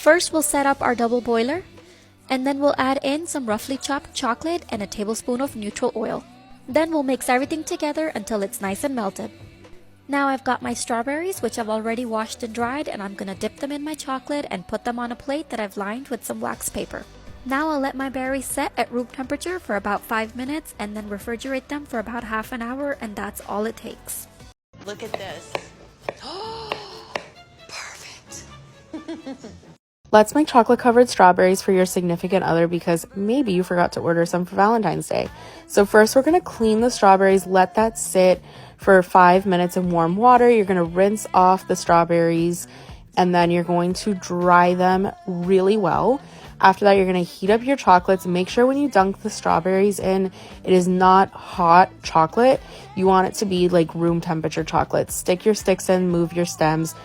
First, we'll set up our double boiler, and then we'll add in some roughly chopped chocolate and a tablespoon of neutral oil. Then we'll mix everything together until it's nice and melted. Now I've got my strawberries, which I've already washed and dried, and I'm gonna dip them in my chocolate and put them on a plate that I've lined with some wax paper. Now I'll let my berries set at room temperature for about 5 minutes and then refrigerate them for about half an hour, and that's all it takes. Look at this. Perfect. Let's make chocolate-covered strawberries for your significant other because maybe you forgot to order some for Valentine's Day. So first we're going to clean the strawberries, let that sit for 5 minutes in warm water. You're going to rinse off the strawberries and then you're going to dry them really well. After that, you're going to heat up your chocolates. Make sure when you dunk the strawberries in, it is not hot chocolate. You want it to be like room temperature chocolate. Stick your sticks in, move your stems,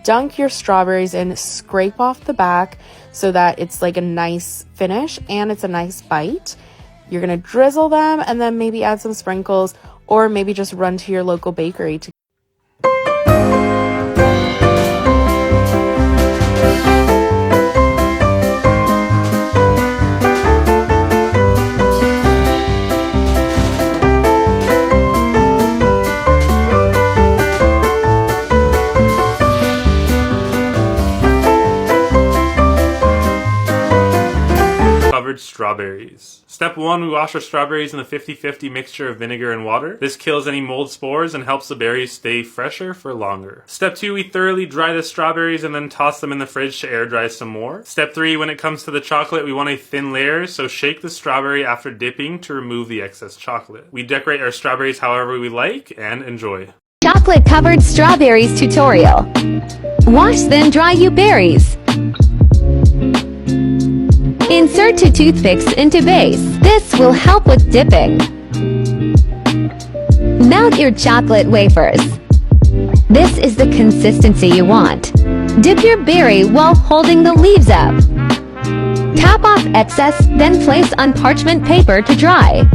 dunk your strawberries in, scrape off the back so that it's like a nice finish and it's a nice bite. You're going to drizzle them and then maybe add some sprinkles or maybe just run to your local bakery to strawberries. Step 1, we wash our strawberries in a 50-50 mixture of vinegar and water. This kills any mold spores and helps the berries stay fresher for longer. Step 2, we thoroughly dry the strawberries and then toss them in the fridge to air dry some more. Step 3, when it comes to the chocolate, we want a thin layer, so shake the strawberry after dipping to remove the excess chocolate. We decorate our strawberries however we like and enjoy. Chocolate covered strawberries tutorial. Wash then dry your berries. Insert 2 toothpicks into base. This will help with dipping. Melt your chocolate wafers. This is the consistency you want. Dip your berry while holding the leaves up. Tap off excess, then place on parchment paper to dry.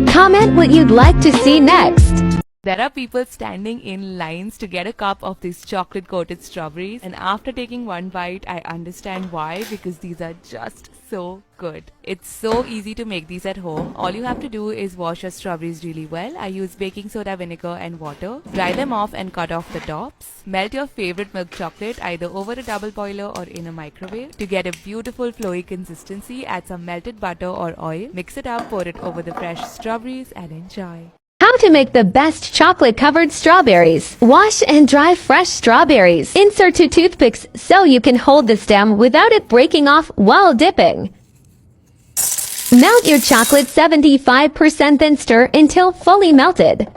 Comment what you'd like to see next. There are people standing in lines to get a cup of these chocolate-coated strawberries, and after taking one bite, I understand why, because these are just so good. It's so easy to make these at home. All you have to do is wash your strawberries really well. I use baking soda, vinegar and water. Dry them off and cut off the tops. Melt your favorite milk chocolate either over a double boiler or in a microwave. To get a beautiful flowy consistency, add some melted butter or oil. Mix it up, pour it over the fresh strawberries and enjoy. How to make the best chocolate-covered strawberries. Wash and dry fresh strawberries. Insert 2 toothpicks so you can hold the stem without it breaking off while dipping. Melt your chocolate 75%, then stir until fully melted.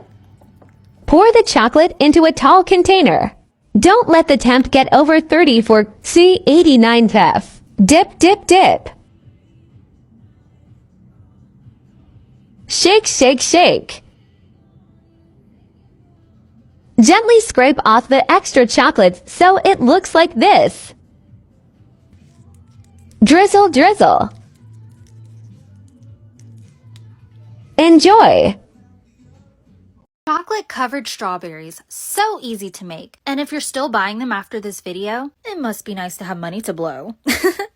Pour the chocolate into a tall container. Don't let the temp get over 30 for C89 F. Dip, dip, dip. Shake, shake, shake. Gently scrape off the extra chocolates so it looks like this. Drizzle, drizzle. Enjoy! Chocolate-covered strawberries, so easy to make. And if you're still buying them after this video, it must be nice to have money to blow.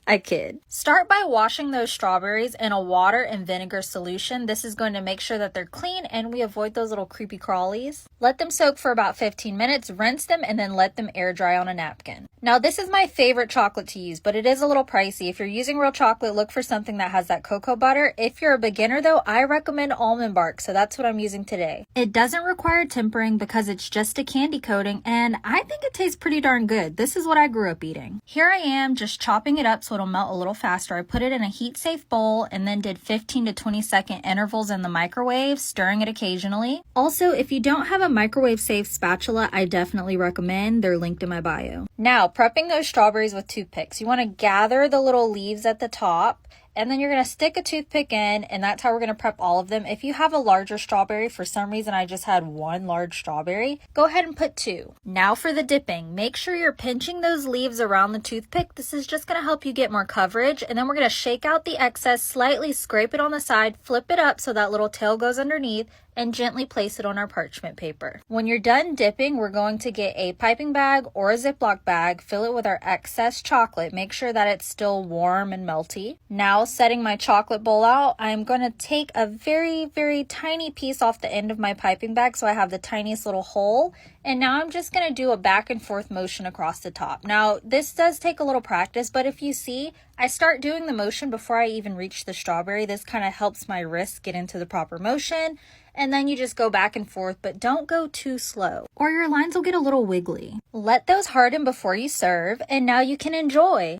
I kid. Start by washing those strawberries in a water and vinegar solution. This is going to make sure that they're clean and we avoid those little creepy crawlies. Let them soak for about 15 minutes, rinse them, and then let them air dry on a napkin. Now this is my favorite chocolate to use, but it is a little pricey. If you're using real chocolate, look for something that has that cocoa butter. If you're a beginner though, I recommend almond bark, so that's what I'm using today. It doesn't require tempering because it's just a candy coating, and I think it tastes pretty darn good. This is what I grew up eating. Here I am just chopping it up so it'll melt a little faster. I put it in a heat-safe bowl and then did 15 to 20 second intervals in the microwave, stirring it occasionally. Also, if you don't have a microwave-safe spatula, I definitely recommend. They're linked in my bio. Now, prepping those strawberries with toothpicks. You want to gather the little leaves at the top, and then you're going to stick a toothpick in, and that's how we're going to prep all of them. If you have a larger strawberry, for some reason I just had one large strawberry, go ahead and put 2. Now for the dipping. Make sure you're pinching those leaves around the toothpick. This is just going to help you get more coverage, and then we're going to shake out the excess, slightly scrape it on the side, flip it up so that little tail goes underneath, and gently place it on our parchment paper. When you're done dipping, we're going to get a piping bag or a Ziploc bag, fill it with our excess chocolate, make sure that it's still warm and melty. Now, setting my chocolate bowl out, I'm going to take a very, very tiny piece off the end of my piping bag so I have the tiniest little hole. And now I'm just going to do a back and forth motion across the top. Now, this does take a little practice, but if you see, I start doing the motion before I even reach the strawberry. This kind of helps my wrist get into the proper motion. And then you just go back and forth, but don't go too slow, or your lines will get a little wiggly. Let those harden before you serve, and now you can enjoy.